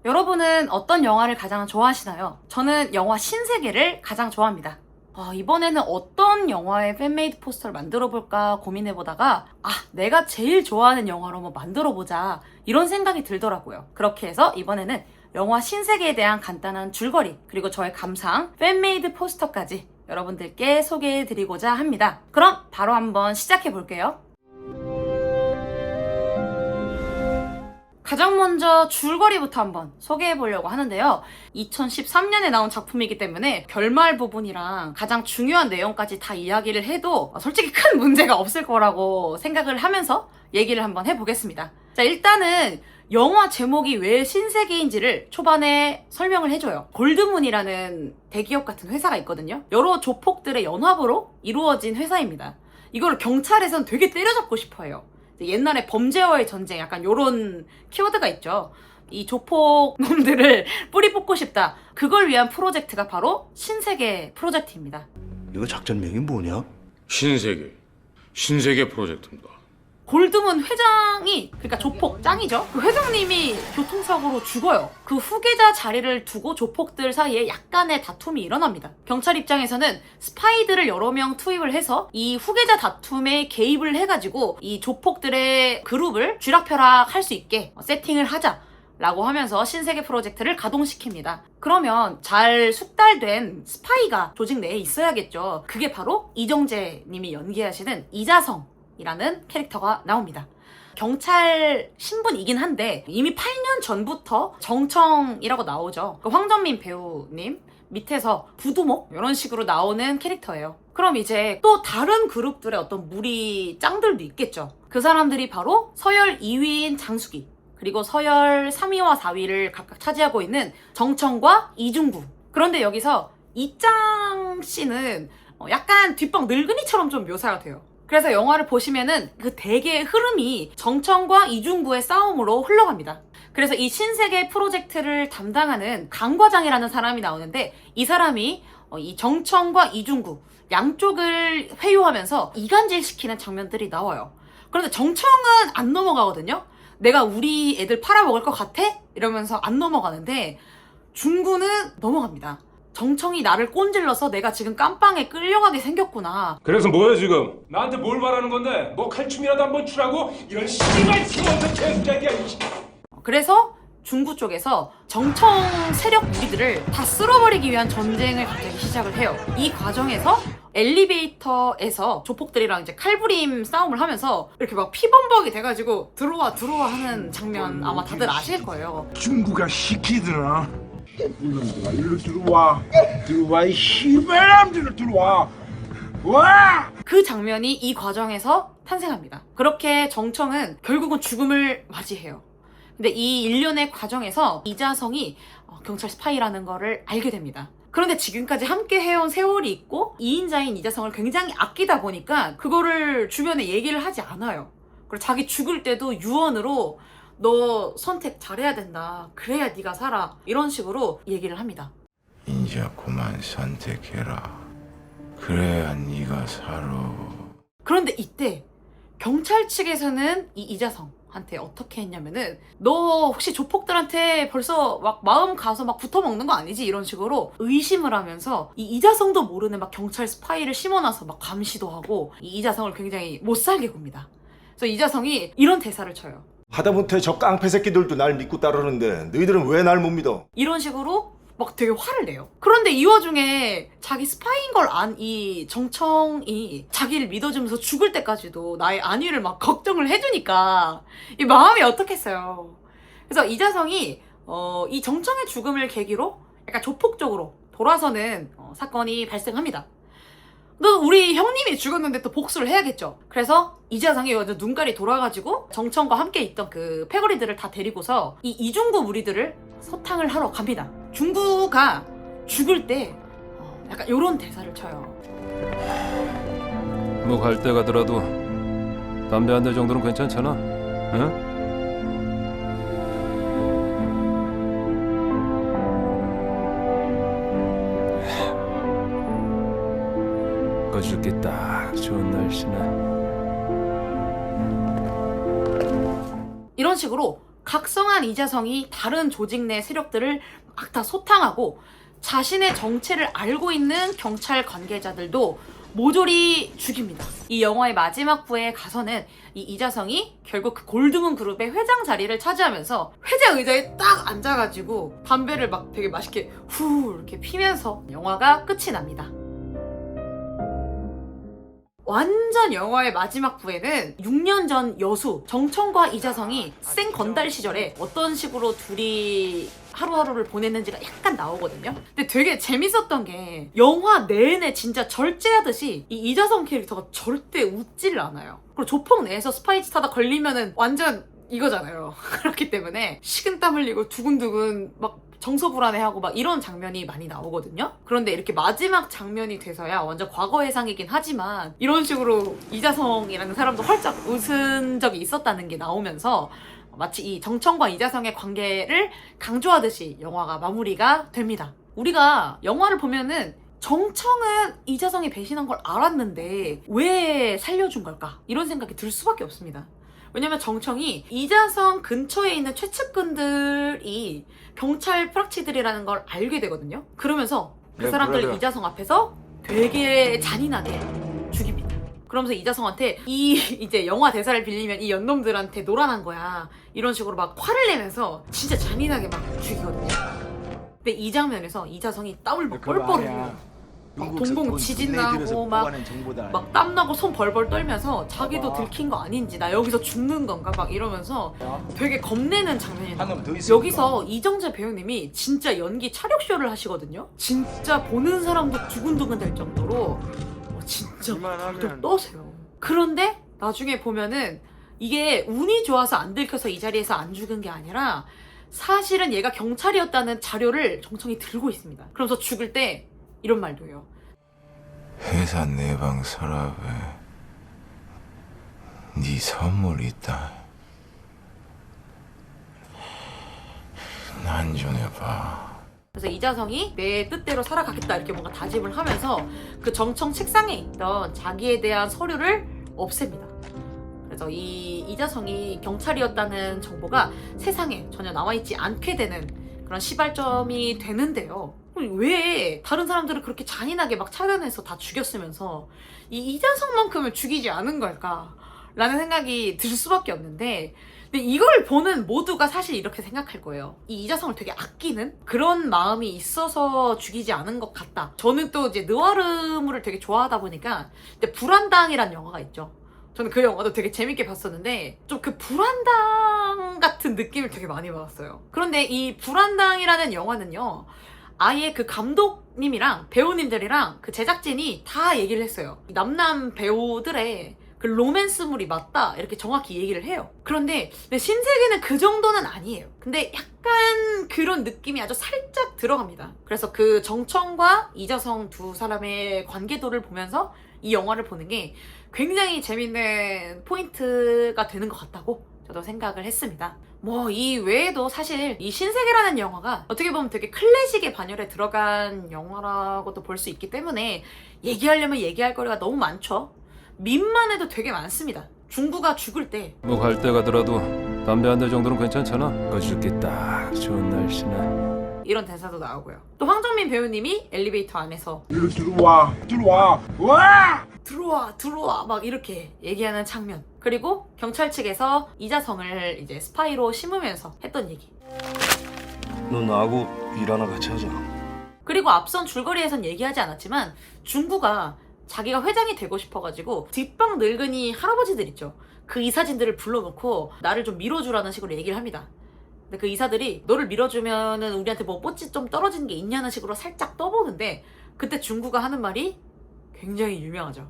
여러분은 어떤 영화를 가장 좋아하시나요? 저는 영화 신세계를 가장 좋아합니다. 이번에는 어떤 영화의 팬메이드 포스터를 만들어볼까 고민해보다가 내가 제일 좋아하는 영화로 한번 만들어보자 이런 생각이 들더라고요. 그렇게 해서 이번에는 영화 신세계에 대한 간단한 줄거리 그리고 저의 감상, 팬메이드 포스터까지 여러분들께 소개해드리고자 합니다. 그럼 바로 한번 시작해볼게요. 가장 먼저 줄거리부터 한번 소개해보려고 하는데요. 2013년에 나온 작품이기 때문에 결말 부분이랑 가장 중요한 내용까지 다 이야기를 해도 솔직히 큰 문제가 없을 거라고 생각을 하면서 얘기를 한번 해보겠습니다. 자, 일단은 영화 제목이 왜 신세계인지를 초반에 설명을 해줘요. 골드문이라는 대기업 같은 회사가 있거든요. 여러 조폭들의 연합으로 이루어진 회사입니다. 이걸 경찰에선 되게 때려잡고 싶어해요. 옛날에 범죄와의 전쟁 약간 요런 키워드가 있죠. 이 조폭 놈들을 뿌리 뽑고 싶다. 그걸 위한 프로젝트가 바로 신세계 프로젝트입니다. 이거 작전명이 뭐냐? 신세계 프로젝트입니다. 골드문 회장이, 그러니까 조폭 짱이죠. 그 회장님이 교통사고로 죽어요. 그 후계자 자리를 두고 조폭들 사이에 약간의 다툼이 일어납니다. 경찰 입장에서는 스파이들을 여러 명 투입을 해서 이 후계자 다툼에 개입을 해가지고 이 조폭들의 그룹을 쥐락펴락 할 수 있게 세팅을 하자 라고 하면서 신세계 프로젝트를 가동시킵니다. 그러면 잘 숙달된 스파이가 조직 내에 있어야겠죠. 그게 바로 이정재 님이 연기하시는 이자성 이라는 캐릭터가 나옵니다. 경찰 신분이긴 한데 이미 8년 전부터 정청이라고 나오죠. 그 황정민 배우님 밑에서 부두목 이런 식으로 나오는 캐릭터예요. 그럼 이제 또 다른 그룹들의 어떤 무리 짱들도 있겠죠. 그 사람들이 바로 서열 2위인 장수기 그리고 서열 3위와 4위를 각각 차지하고 있는 정청과 이중구. 그런데 여기서 이짱 씨는 약간 뒷방 늙은이처럼 좀 묘사가 돼요. 그래서 영화를 보시면은 그 대개의 흐름이 정청과 이중구의 싸움으로 흘러갑니다. 그래서 이 신세계 프로젝트를 담당하는 강 과장이라는 사람이 나오는데 이 사람이 이 정청과 이중구 양쪽을 회유하면서 이간질시키는 장면들이 나와요. 그런데 정청은 안 넘어가거든요. 내가 우리 애들 팔아먹을 것 같아? 이러면서 안 넘어가는데 중구는 넘어갑니다. 정청이 나를 꼰질러서 내가 지금 깜빵에 끌려가게 생겼구나. 그래서 뭐야 지금? 나한테 뭘 말하는 건데? 뭐 칼춤이라도 한번 추라고? 이런 씨발 새끼 개새끼야. 그래서 중구 쪽에서 정청 세력 무리들을 다 쓸어버리기 위한 전쟁을 갑자기 시작을 해요. 이 과정에서 엘리베이터에서 조폭들이랑 이제 칼부림 싸움을 하면서 이렇게 막 피범벅이 돼가지고 들어와 하는 장면 아마 다들 아실 거예요. 중구가 시키더라. 이놈들아 일로 들어와 이 시베람들로 들어와 와! 그 장면이 이 과정에서 탄생합니다. 그렇게 정청은 결국은 죽음을 맞이해요. 근데 이 일련의 과정에서 이자성이 경찰 스파이라는 거를 알게 됩니다. 그런데 지금까지 함께 해온 세월이 있고 2인자인 이자성을 굉장히 아끼다 보니까 그거를 주변에 얘기를 하지 않아요. 그리고 자기 죽을 때도 유언으로 너 선택 잘해야 된다. 그래야 네가 살아. 이런 식으로 얘기를 합니다. 이제 그만 선택해라. 그래야 네가 살아. 그런데 이때 경찰 측에서는 이 이자성한테 어떻게 했냐면은 너 혹시 조폭들한테 벌써 막 마음 가서 막 붙어먹는 거 아니지? 이런 식으로 의심을 하면서 이 이자성도 모르는 막 경찰 스파이를 심어놔서 막 감시도 하고 이 이자성을 굉장히 못살게 굽니다. 그래서 이자성이 이런 대사를 쳐요. 하다못해 저 깡패 새끼들도 날 믿고 따르는데 너희들은 왜 날 못 믿어? 이런 식으로 막 되게 화를 내요. 그런데 이 와중에 자기 스파이인 걸 안 이 정청이 자기를 믿어주면서 죽을 때까지도 나의 안위를 막 걱정을 해주니까 이 마음이 어떻겠어요. 그래서 이자성이 이 정청의 죽음을 계기로 약간 조폭적으로 돌아서는 사건이 발생합니다. 너 우리 형님이 죽었는데 또 복수를 해야겠죠. 그래서 이자성이 완전 눈깔이 돌아가지고 정청과 함께 있던 그 패거리들을 다 데리고서 이 이중구 무리들을 서탕을 하러 갑니다. 중구가 죽을 때 약간 요런 대사를 쳐요. 뭐 갈 때 가더라도 담배 한 대 정도는 괜찮잖아. 응? 죽기 딱 좋은 날씨네. 이런 식으로 각성한 이자성이 다른 조직 내 세력들을 막 다 소탕하고 자신의 정체를 알고 있는 경찰 관계자들도 모조리 죽입니다. 이 영화의 마지막 부에 가서는 이 이자성이 결국 그 골드문 그룹의 회장 자리를 차지하면서 회장 의자에 딱 앉아가지고 담배를 막 되게 맛있게 후 이렇게 피면서 영화가 끝이 납니다. 완전 영화의 마지막 부에는 6년 전 여수 정청과 이자성이 생 건달 시절에 어떤 식으로 둘이 하루하루를 보냈는지가 약간 나오거든요. 근데 되게 재밌었던 게 영화 내내 진짜 절제하듯이 이 이자성 캐릭터가 절대 웃지를 않아요. 그리고 조폭 내에서 스파이치 타다 걸리면은 완전 이거잖아요. 그렇기 때문에 식은땀 흘리고 두근두근 막 정서불안해하고 막 이런 장면이 많이 나오거든요. 그런데 이렇게 마지막 장면이 돼서야 완전 과거 회상이긴 하지만 이런 식으로 이자성이라는 사람도 활짝 웃은 적이 있었다는 게 나오면서 마치 이 정청과 이자성의 관계를 강조하듯이 영화가 마무리가 됩니다. 우리가 영화를 보면은 정청은 이자성이 배신한 걸 알았는데 왜 살려준 걸까? 이런 생각이 들 수밖에 없습니다. 왜냐면 정청이 이자성 근처에 있는 최측근들이 경찰 프락치들이라는 걸 알게 되거든요. 그러면서 그 네, 사람들 브라더. 이자성 앞에서 되게 잔인하게 죽입니다. 그러면서 이자성한테 이제 영화 대사를 빌리면 이 연놈들한테 노란한 거야. 이런 식으로 막 화를 내면서 진짜 잔인하게 막 죽이거든요. 근데 이 장면에서 이자성이 땀을 막 뻘뻘 흘려요. 막 동공 지진나고 막 땀나고 손 벌벌 떨면서 자기도 들킨 거 아닌지 나 여기서 죽는 건가 막 이러면서 되게 겁내는 장면이 나와요. 여기서 이정재 배우님이 진짜 연기 차력쇼를 하시거든요. 진짜 보는 사람도 두근두근 될 정도로 진짜 막 떠세요. 그런데 나중에 보면은 이게 운이 좋아서 안 들켜서 이 자리에서 안 죽은 게 아니라 사실은 얘가 경찰이었다는 자료를 정청이 들고 있습니다. 그러면서 죽을 때 이런 말도 해요. 회사 내방 서랍에 네 선물이 있다. 난전해봐. 그래서 이자성이 내 뜻대로 살아가겠다 이렇게 뭔가 다짐을 하면서 그 정청 책상에 있던 자기에 대한 서류를 없앱니다. 그래서 이 이자성이 경찰이었다는 정보가 세상에 전혀 나와있지 않게 되는 그런 시발점이 되는데요. 왜 다른 사람들을 그렇게 잔인하게 막 차단해서 다 죽였으면서 이 이자성만큼은 죽이지 않은 걸까? 라는 생각이 들 수밖에 없는데 근데 이걸 보는 모두가 사실 이렇게 생각할 거예요. 이 이자성을 되게 아끼는 그런 마음이 있어서 죽이지 않은 것 같다. 저는 또 이제 느와르물을 되게 좋아하다 보니까 근데 불안당이란 영화가 있죠. 저는 그 영화도 되게 재밌게 봤었는데 좀 그 불안당 같은 느낌을 되게 많이 받았어요. 그런데 이 불안당이라는 영화는요. 아예 그 감독님이랑 배우님들이랑 그 제작진이 다 얘기를 했어요. 남남 배우들의 그 로맨스물이 맞다 이렇게 정확히 얘기를 해요. 그런데 신세계는 그 정도는 아니에요. 근데 약간 그런 느낌이 아주 살짝 들어갑니다. 그래서 그 정청과 이자성 두 사람의 관계도를 보면서 이 영화를 보는 게 굉장히 재밌는 포인트가 되는 것 같다고 저도 생각을 했습니다. 뭐 이 외에도 사실 이 신세계라는 영화가 어떻게 보면 되게 클래식의 반열에 들어간 영화라고도 볼 수 있기 때문에 얘기하려면 얘기할 거리가 너무 많죠. 밈만 해도 되게 많습니다. 중구가 죽을 때 뭐 갈 때 가더라도 담배 한 대 정도는 괜찮잖아. 어저께 딱 좋은 날씨네. 이런 대사도 나오고요. 또 황정민 배우님이 엘리베이터 안에서 이리 들어와, 들어와, 와! 들어와 막 이렇게 얘기하는 장면. 그리고 경찰 측에서 이자성을 이제 스파이로 심으면서 했던 얘기. 너 나하고 일 하나 같이 하자. 그리고 앞선 줄거리에선 얘기하지 않았지만 중구가 자기가 회장이 되고 싶어가지고 뒷방 늙은이 할아버지들 있죠. 그 이사진들을 불러놓고 나를 좀 밀어주라는 식으로 얘기를 합니다. 근데 그 이사들이 너를 밀어주면은 우리한테 뭐 뽀찌 좀 떨어지는 게 있냐는 식으로 살짝 떠보는데 그때 중구가 하는 말이 굉장히 유명하죠.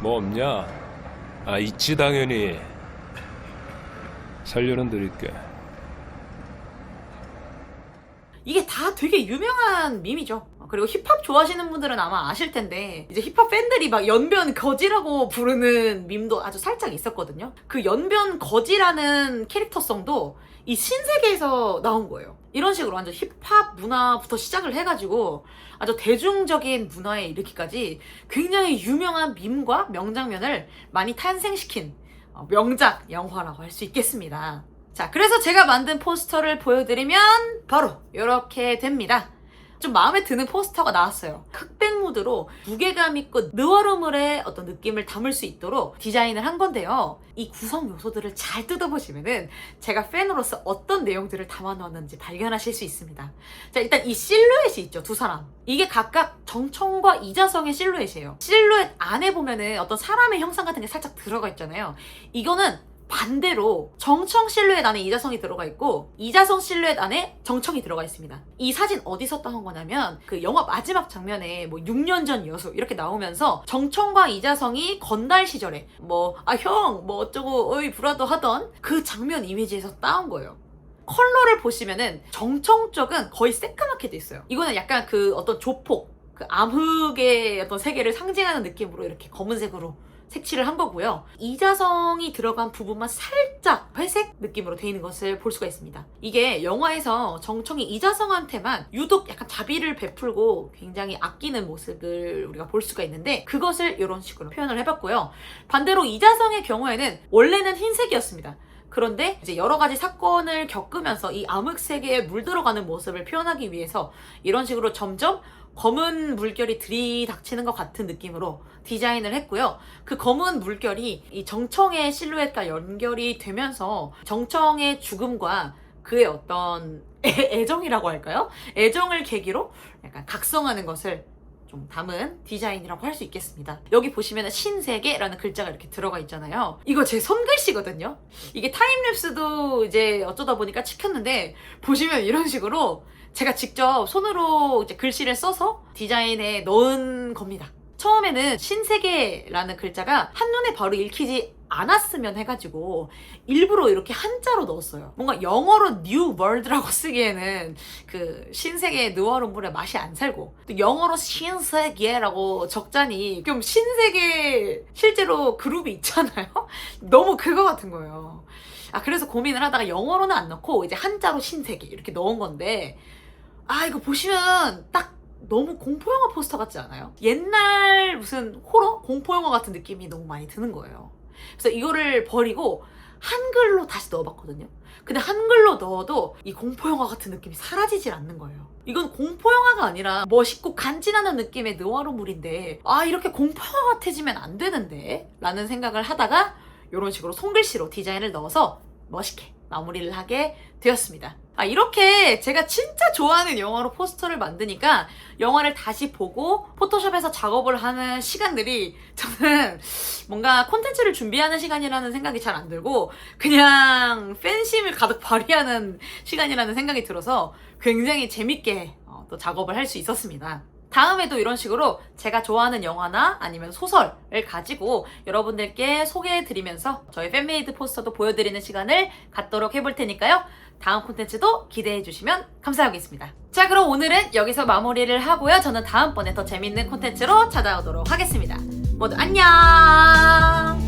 뭐 없냐? 아 있지 당연히. 살려는 드릴게. 이게 다 되게 유명한 밈이죠. 그리고 힙합 좋아하시는 분들은 아마 아실 텐데 이제 힙합 팬들이 막 연변 거지라고 부르는 밈도 아주 살짝 있었거든요. 그 연변 거지라는 캐릭터성도 이 신세계에서 나온 거예요. 이런 식으로 완전 힙합 문화부터 시작을 해가지고 아주 대중적인 문화에 이르기까지 굉장히 유명한 밈과 명장면을 많이 탄생시킨 명작 영화라고 할 수 있겠습니다. 자, 그래서 제가 만든 포스터를 보여드리면 바로 이렇게 됩니다. 좀 마음에 드는 포스터가 나왔어요. 흑백 무드로 무게감 있고 느와르물의 어떤 느낌을 담을 수 있도록 디자인을 한 건데요. 이 구성 요소들을 잘 뜯어보시면은 제가 팬으로서 어떤 내용들을 담아놓았는지 발견하실 수 있습니다. 자, 일단 이 실루엣이 있죠, 두 사람. 이게 각각 정청과 이자성의 실루엣이에요. 실루엣 안에 보면은 어떤 사람의 형상 같은 게 살짝 들어가 있잖아요. 이거는 반대로 정청 실루엣 안에 이자성이 들어가 있고 이자성 실루엣 안에 정청이 들어가 있습니다. 이 사진 어디서 따온 거냐면 그 영화 마지막 장면에 뭐 6년 전 여수 이렇게 나오면서 정청과 이자성이 건달 시절에 뭐 형 뭐 어쩌고 어이 브라더 하던 그 장면 이미지에서 따온 거예요. 컬러를 보시면은 정청 쪽은 거의 새까맣게 돼 있어요. 이거는 약간 그 어떤 조폭 그 암흑의 어떤 세계를 상징하는 느낌으로 이렇게 검은색으로 색칠을 한 거고요. 이자성이 들어간 부분만 살짝 회색 느낌으로 돼 있는 것을 볼 수가 있습니다. 이게 영화에서 정청이 이자성한테만 유독 약간 자비를 베풀고 굉장히 아끼는 모습을 우리가 볼 수가 있는데 그것을 이런 식으로 표현을 해봤고요. 반대로 이자성의 경우에는 원래는 흰색이었습니다. 그런데 이제 여러 가지 사건을 겪으면서 이 암흑 세계에 물들어가는 모습을 표현하기 위해서 이런 식으로 점점 검은 물결이 들이닥치는 것 같은 느낌으로 디자인을 했고요. 그 검은 물결이 이 정청의 실루엣과 연결이 되면서 정청의 죽음과 그의 어떤 애정이라고 할까요? 애정을 계기로 약간 각성하는 것을 좀 담은 디자인이라고 할 수 있겠습니다. 여기 보시면 신세계라는 글자가 이렇게 들어가 있잖아요. 이거 제 손글씨거든요. 이게 타임랩스도 이제 어쩌다 보니까 찍혔는데 보시면 이런 식으로 제가 직접 손으로 이제 글씨를 써서 디자인에 넣은 겁니다. 처음에는 신세계라는 글자가 한눈에 바로 읽히지 않았으면 해가지고 일부러 이렇게 한자로 넣었어요. 뭔가 영어로 뉴 월드라고 쓰기에는 그 신세계의 느와르물의 맛이 안 살고 또 영어로 신세계라고 적자니 좀 신세계 실제로 그룹이 있잖아요. 너무 그거 같은 거예요. 그래서 고민을 하다가 영어로는 안 넣고 이제 한자로 신세계 이렇게 넣은 건데 이거 보시면 딱 너무 공포영화 포스터 같지 않아요? 옛날 무슨 호러? 공포영화 같은 느낌이 너무 많이 드는 거예요. 그래서 이거를 버리고 한글로 다시 넣어봤거든요. 근데 한글로 넣어도 이 공포영화 같은 느낌이 사라지질 않는 거예요. 이건 공포영화가 아니라 멋있고 간지나는 느낌의 느와르물인데 이렇게 공포영화 같아지면 안 되는데? 라는 생각을 하다가 이런 식으로 손글씨로 디자인을 넣어서 멋있게 마무리를 하게 되었습니다. 이렇게 제가 진짜 좋아하는 영화로 포스터를 만드니까 영화를 다시 보고 포토샵에서 작업을 하는 시간들이 저는 뭔가 콘텐츠를 준비하는 시간이라는 생각이 잘 안 들고 그냥 팬심을 가득 발휘하는 시간이라는 생각이 들어서 굉장히 재밌게 또 작업을 할 수 있었습니다. 다음에도 이런 식으로 제가 좋아하는 영화나 아니면 소설을 가지고 여러분들께 소개해드리면서 저희 팬메이드 포스터도 보여드리는 시간을 갖도록 해볼 테니까요. 다음 콘텐츠도 기대해주시면 감사하겠습니다. 자, 그럼 오늘은 여기서 마무리를 하고요. 저는 다음번에 더 재밌는 콘텐츠로 찾아오도록 하겠습니다. 모두 안녕!